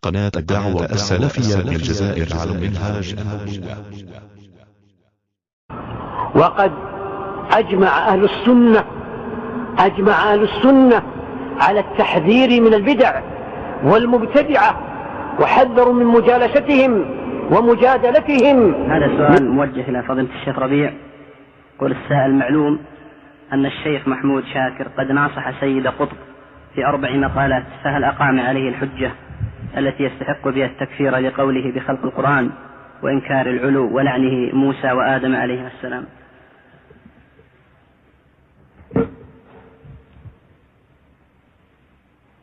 قناة الدعوة السلفية بالجزائر على المنهاج. وقد أجمع أهل السنة على التحذير من البدع والمبتدعة، وحذروا من مجالستهم ومجادلتهم. هذا سؤال موجه إلى فضيلة الشيخ ربيع. يقول السائل: معلوم أن الشيخ محمود شاكر قد ناصح سيد قطب في 4 مقالات، فهل أقام عليه الحجة التي يستحق بها التكفير لقوله بخلق القرآن وإنكار العلو ولعنه موسى وآدم عليهما السلام؟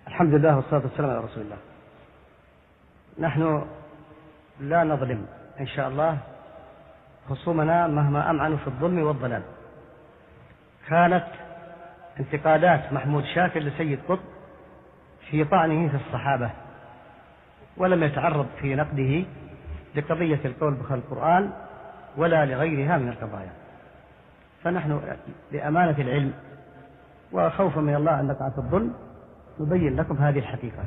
الحمد لله والصلاة والسلام على رسول الله. نحن لا نظلم إن شاء الله خصومنا مهما أمعنوا في الظلم والضلال. كانت انتقادات محمود شاكر لسيد قطب في طعنه في الصحابة، ولم يتعرض في نقده لقضية القول بخلق القرآن ولا لغيرها من القضايا. فنحن لأمانة العلم وخوفا من الله أن نقع في الظلم نبين لكم هذه الحقيقة،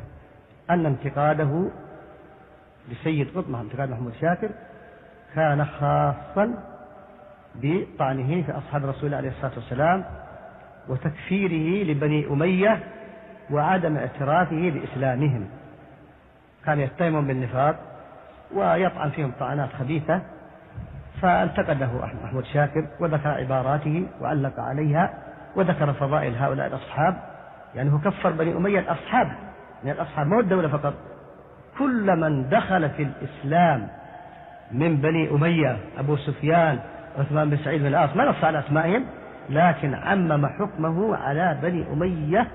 أن انتقاده لسيد قطب، انتقاد محمود شاكر، كان خاصا بطعنه في أصحاب رسول الله عليه الصلاة والسلام وتكفيره لبني أمية وعدم اعترافه بإسلامهم. كان يتهمهم بالنفاق ويطعن فيهم طعنات خبيثة، فانتقده محمود شاكر وذكر عباراته وعلق عليها وذكر فضائل هؤلاء الأصحاب. يعني هو كفر بني أمية الأصحاب، من الأصحاب مو الدولة فقط، كل من دخل في الإسلام من بني أمية، أبو سفيان، عثمان بن سعيد بن العاص، ما نص على أسمائهم، لكن عمم حكمه على بني أمية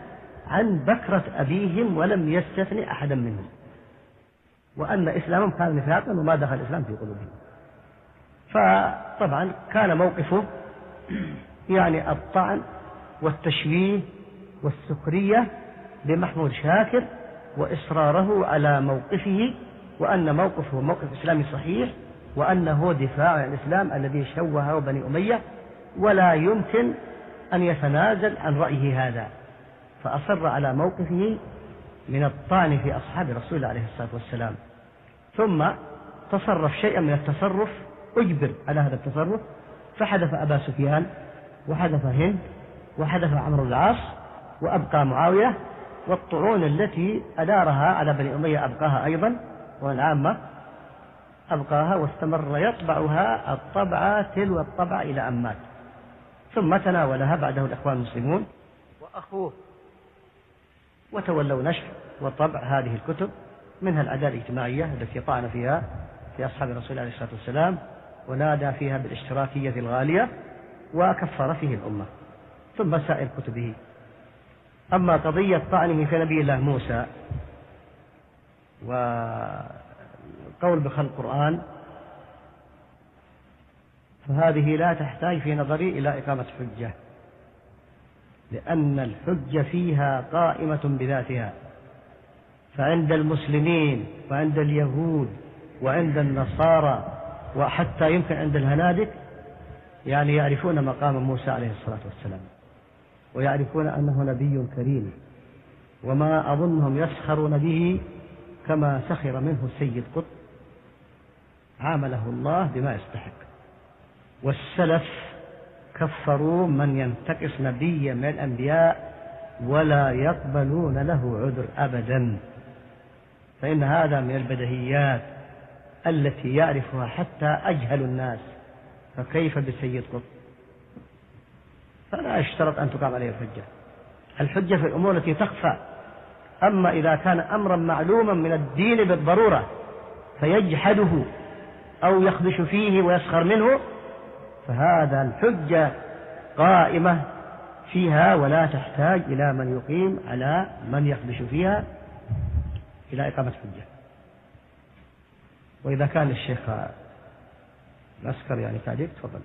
عن بكرة أبيهم ولم يستثني أحدا منهم، وأن إسلامهم كان نفاقا وما دخل الإسلام في قلوبهم. فطبعا كان موقفه يعني الطعن والتشويه والسخرية لمحمود شاكر، وإصراره على موقفه، وأن موقفه موقف إسلامي صحيح، وأنه دفاع عن الإسلام الذي شوهه بني أمية، ولا يمكن أن يتنازل عن رأيه هذا. فأصر على موقفه من الطعن في أصحاب رسول الله عليه الصلاة والسلام، ثم تصرف شيئا من التصرف، أجبر على هذا التصرف، فحدث أبا سفيان وحدث هند وحدث عمرو بن العاص وأبقى معاوية، والطعون التي أدارها على بني أمية أبقاها أيضا، والعامة أبقاها، واستمر يطبعها الطبعة تلو الطبعة إلى أن مات، ثم تناولها بعده الإخوان المسلمون وأخوه، وتولوا نشر وطبع هذه الكتب، منها العدالة الاجتماعية التي طعن فيها في أصحاب رسول الله عليه الصلاة والسلام ونادى فيها بالاشتراكية الغالية وكفر فيه الأمة، ثم سائر كتبه. أما قضية طعنه في نبي الله موسى وقول بخلق القرآن فهذه لا تحتاج في نظري إلى إقامة حجة، لأن الحجة فيها قائمة بذاتها. فعند المسلمين وعند اليهود وعند النصارى وحتى يمكن عند الهنادك يعني يعرفون مقام موسى عليه الصلاة والسلام، ويعرفون أنه نبي كريم، وما أظنهم يسخرون به كما سخر منه السيد قطب، عامله الله بما يستحق. والسلف كفروا من ينتقص نبيا من الأنبياء ولا يقبلون له عذر أبدا، فإن هذا من البديهيات التي يعرفها حتى أجهل الناس، فكيف بالسيد قطب؟ فلا يشترط أن تقام عليه الحجة في الأمور التي تخفى. أما إذا كان أمرا معلوما من الدين بالضرورة فيجحده أو يخدش فيه ويسخر منه، فهذا الحجة قائمة فيها ولا تحتاج إلى من يقيم على من يخدش فيها إلى إقامة حجة. وإذا كان الشيخ العسكر يعني تعليق، تفضل.